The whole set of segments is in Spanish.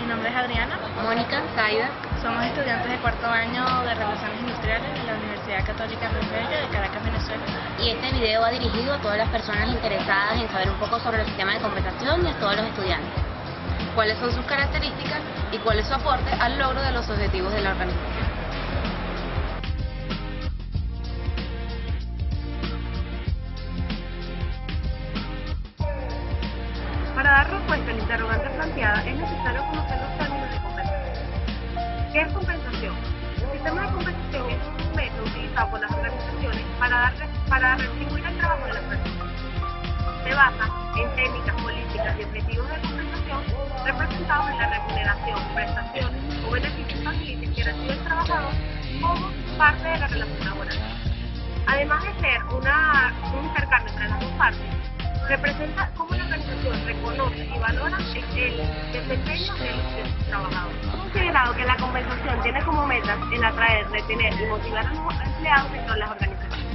Mi nombre es Adriana. Mónica, Zaida. Somos estudiantes de cuarto año de Relaciones Industriales de la Universidad Católica Andrés Bello de Caracas, Venezuela. Y este video va dirigido a todas las personas interesadas en saber un poco sobre el sistema de compensación y a todos los estudiantes. Cuáles son sus características y cuál es su aporte al logro de los objetivos de la organización. Para dar respuesta a la interrogante planteada, es necesario conocer los términos de compensación. ¿Qué es compensación? El sistema de compensación es un método utilizado por las organizaciones para retribuir el trabajo de las personas. Se basa en técnicas, políticas y objetivos de compensación representados en la remuneración, prestaciones o beneficios tangibles que recibe el trabajador como parte de la relación laboral. Además de ser un intercambio entre las dos partes, representa cómo la organización reconoce y valora el desempeño de los trabajadores. Es considerado que la compensación tiene como metas el atraer, retener y motivar a los empleados dentro de las organizaciones.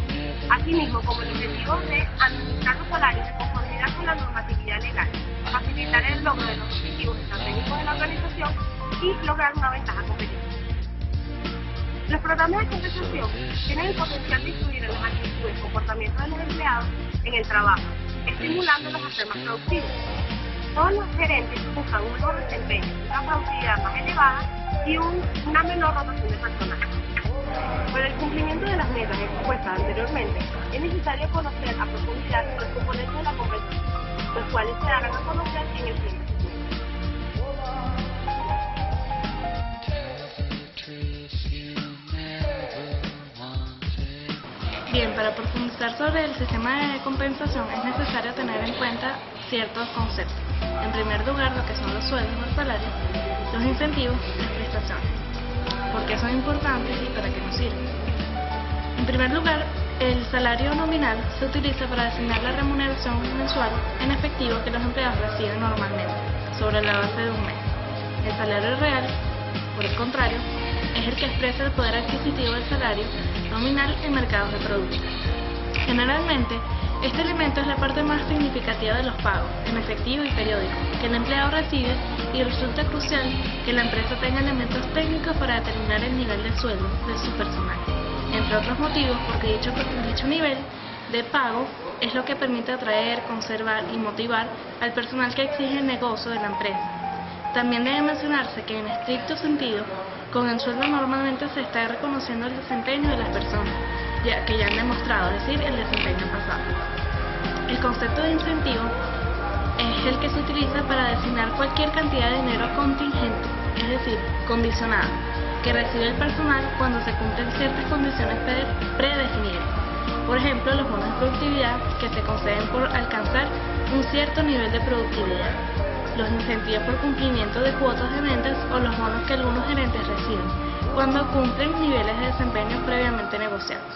Asimismo, como el objetivo de administrar los salarios de conformidad con la normatividad legal, facilitar el logro de los objetivos estratégicos de la organización y lograr una ventaja competitiva. Los programas de compensación tienen el potencial de influir en las actitudes y comportamientos de los empleados en el trabajo, estimulándolos a ser más productivos. Todos los gerentes buscan un mejor desempeño, una productividad más elevada y una menor rotación de personal. Para el cumplimiento de las metas expuestas anteriormente, es necesario conocer a profundidad los componentes de la compensación, los cuales se darán a conocer en el siguiente segmento. Bien, para profundizar sobre el sistema de compensación es necesario tener en cuenta ciertos conceptos. En primer lugar, lo que son los sueldos o salarios, los incentivos y las prestaciones. ¿Por qué son importantes y para qué nos sirven? En primer lugar, el salario nominal se utiliza para designar la remuneración mensual en efectivo que los empleados reciben normalmente, sobre la base de un mes. El salario real, por el contrario, es el que expresa el poder adquisitivo del salario nominal en mercados de productos. Generalmente, este elemento es la parte más significativa de los pagos, en efectivo y periódico, que el empleado recibe, y resulta crucial que la empresa tenga elementos técnicos para determinar el nivel de sueldo de su personal. Entre otros motivos, porque dicho nivel de pago es lo que permite atraer, conservar y motivar al personal que exige el negocio de la empresa. También debe mencionarse que en estricto sentido, con el sueldo normalmente se está reconociendo el desempeño de las personas, que ya han demostrado, es decir, el desempeño pasado. El concepto de incentivo es el que se utiliza para designar cualquier cantidad de dinero contingente, es decir, condicionada, que recibe el personal cuando se cumplen ciertas condiciones predefinidas. Por ejemplo, los bonos de productividad que se conceden por alcanzar un cierto nivel de productividad, los incentivos por cumplimiento de cuotas de ventas o los bonos que algunos gerentes reciben cuando cumplen niveles de desempeño previamente negociados.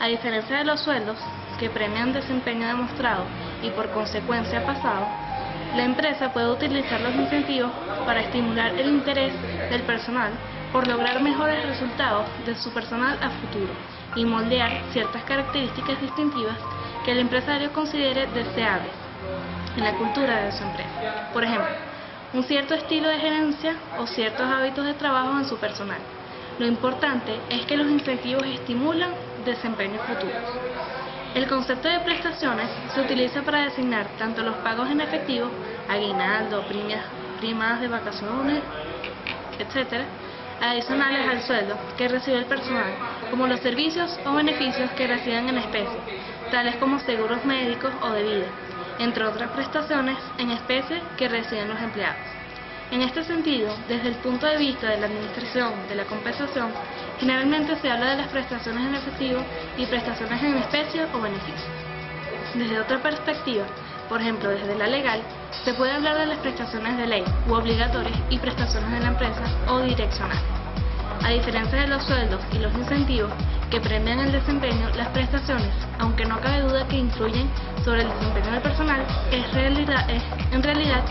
A diferencia de los sueldos, que premian desempeño demostrado y por consecuencia pasado, la empresa puede utilizar los incentivos para estimular el interés del personal por lograr mejores resultados de su personal a futuro y moldear ciertas características distintivas que el empresario considere deseables en la cultura de su empresa. Por ejemplo, un cierto estilo de gerencia o ciertos hábitos de trabajo en su personal. Lo importante es que los incentivos estimulan desempeños futuros. El concepto de prestaciones se utiliza para designar tanto los pagos en efectivo, aguinaldo, primas de vacaciones, etc., adicionales al sueldo que recibe el personal, como los servicios o beneficios que reciben en especie, tales como seguros médicos o de vida, entre otras prestaciones en especie que reciben los empleados. En este sentido, desde el punto de vista de la administración de la compensación, generalmente se habla de las prestaciones en efectivo y prestaciones en especie o beneficios. Desde otra perspectiva, por ejemplo desde la legal, se puede hablar de las prestaciones de ley u obligatorias y prestaciones de la empresa o direccionales. A diferencia de los sueldos y los incentivos que premian el desempeño, las prestaciones, aunque no cabe duda que influyen sobre el desempeño del personal, en realidad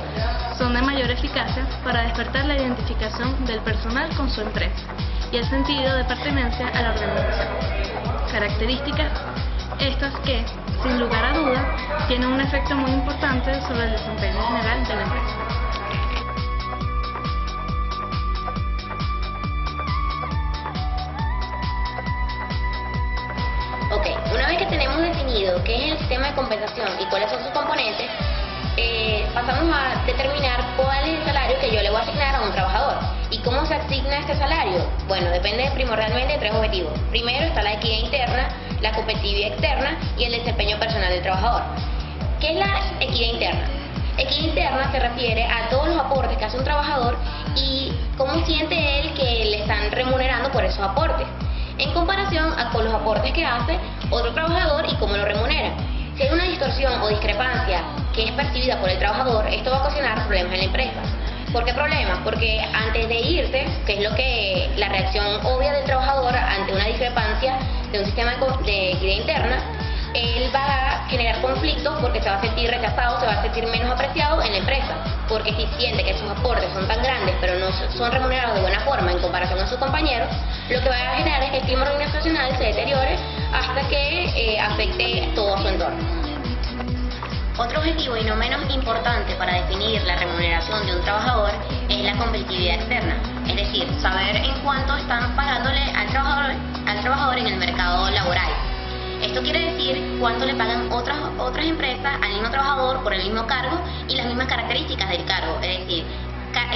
son de mayor eficacia para despertar la identificación del personal con su empresa y el sentido de pertenencia a la organización. Características estas que, sin lugar a duda, tienen un efecto muy importante sobre el desempeño general de la empresa. tenemos definido qué es el sistema de compensación y cuáles son sus componentes, pasamos a determinar cuál es el salario que yo le voy a asignar a un trabajador. ¿Y cómo se asigna este salario? Bueno, depende primordialmente de tres objetivos. Primero está la equidad interna, la competitividad externa y el desempeño personal del trabajador. ¿Qué es la equidad interna? Equidad interna se refiere a todos los aportes que hace un trabajador y cómo siente él que le están remunerando por esos aportes, en comparación con los aportes que hace otro trabajador y cómo lo remunera. Si hay una distorsión o discrepancia que es percibida por el trabajador, esto va a ocasionar problemas en la empresa. ¿Por qué problemas? Porque antes de irse, que es lo que la reacción obvia del trabajador ante una discrepancia de un sistema de equidad interna, él va a generar conflictos porque se va a sentir rechazado, se va a sentir menos apreciado en la empresa. Porque si siente que sus aportes son tan grandes pero no son remunerados de buena forma en comparación a sus compañeros, lo que va a generar es que el clima organizacional se deteriore hasta que afecte todo su entorno. Otro objetivo y no menos importante para definir la remuneración de un trabajador es la competitividad externa, es decir, saber en cuánto están pagándole al trabajador en el mercado laboral. Esto quiere decir cuánto le pagan otras empresas al mismo trabajador por el mismo cargo y las mismas características del cargo, es decir,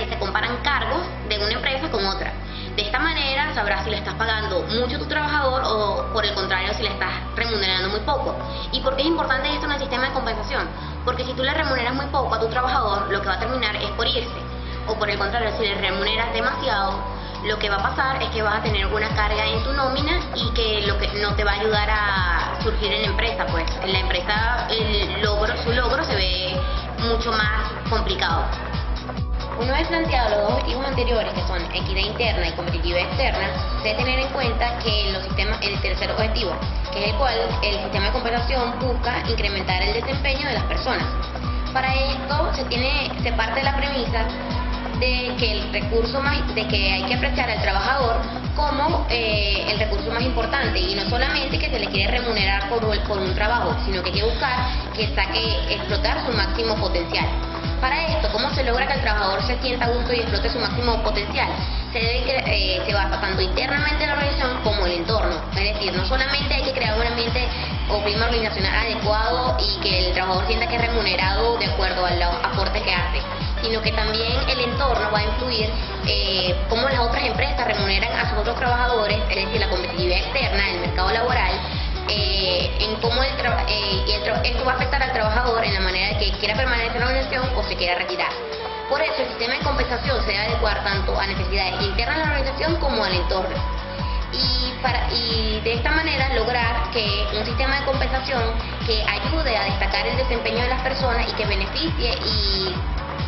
se comparan cargos de una empresa con otra. De esta manera sabrás si le estás pagando mucho a tu trabajador o por el contrario si le estás remunerando muy poco. ¿Y por qué es importante esto en el sistema de compensación? Porque si tú le remuneras muy poco a tu trabajador, lo que va a terminar es por irse. O por el contrario, si le remuneras demasiado, lo que va a pasar es que vas a tener una carga en tu nómina y que lo que no te va a ayudar a surgir en la empresa, pues en la empresa su logro se ve mucho más complicado. Una vez planteados los dos objetivos anteriores, que son equidad interna y competitividad externa, se debe tener en cuenta que el tercer objetivo, que es el cual el sistema de compensación busca incrementar el desempeño de las personas. Para esto se parte de la premisa de que hay que apreciar al trabajador como el recurso más importante y no solamente que se le quiere remunerar por un trabajo, sino que hay que buscar que explotar su máximo potencial. Para esto, ¿cómo se logra que el trabajador se sienta a gusto y explote su máximo potencial? Se basa tanto internamente en la organización como en el entorno. Es decir, no solamente hay que crear un ambiente o clima organizacional adecuado y que el trabajador sienta que es remunerado de acuerdo a los aportes que hace, sino que también el entorno va a influir cómo las otras empresas remuneran a sus otros trabajadores, es decir, la competitividad externa, el mercado laboral, en cómo esto va a afectar al trabajador en la manera de que quiera permanecer en la organización o se quiera retirar. Por eso el sistema de compensación se debe adecuar tanto a necesidades internas de la organización como al entorno. Y de esta manera lograr que un sistema de compensación que ayude a destacar el desempeño de las personas y que beneficie y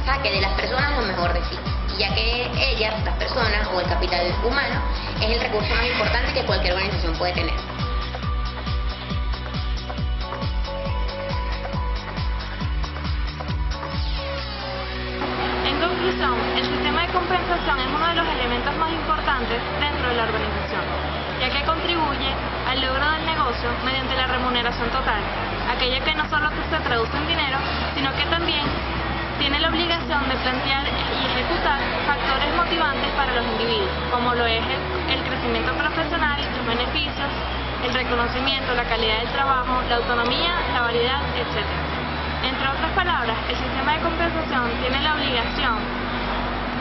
saque de las personas lo mejor de sí, ya que ellas, las personas o el capital humano, es el recurso más importante que cualquier organización puede tener. En conclusión, el sistema de compensación es uno de los elementos más importantes dentro de la organización, ya que contribuye al logro del negocio mediante la remuneración total, aquella que no solo se traduce en dinero, sino que también tiene la obligación de plantear y ejecutar factores motivantes para los individuos, como lo es el crecimiento profesional, sus beneficios, el reconocimiento, la calidad del trabajo, la autonomía, la variedad, etc. Entre otras palabras, el sistema de compensación tiene la obligación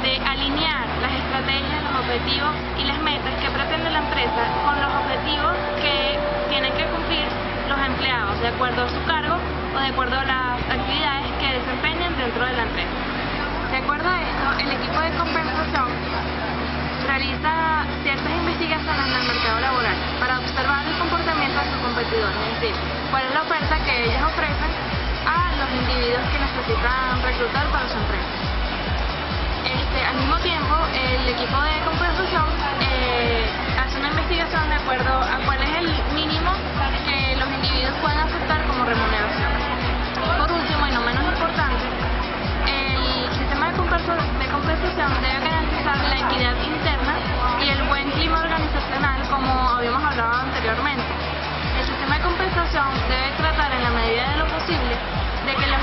de alinear las estrategias, los objetivos y las metas que pretende la empresa con los objetivos que tienen que cumplir los empleados de acuerdo a su cargo o de acuerdo a las actividades que desempeñan dentro de la empresa. De acuerdo a esto, el equipo de compensación realiza ciertas investigaciones en el mercado laboral para observar el comportamiento de sus competidores, es decir, cuál es la oferta que ellos ofrecen a los individuos que necesitan reclutar para su empresa. Al mismo tiempo, el equipo de compensación hace una investigación de acuerdo a cuál es el mínimo que los individuos pueden aceptar como remuneración. Por último, y no menos importante, el sistema de compensación debe garantizar la equidad interna y el buen clima organizacional, como habíamos hablado anteriormente. El sistema de compensación debe tratar en la medida de lo posible de que la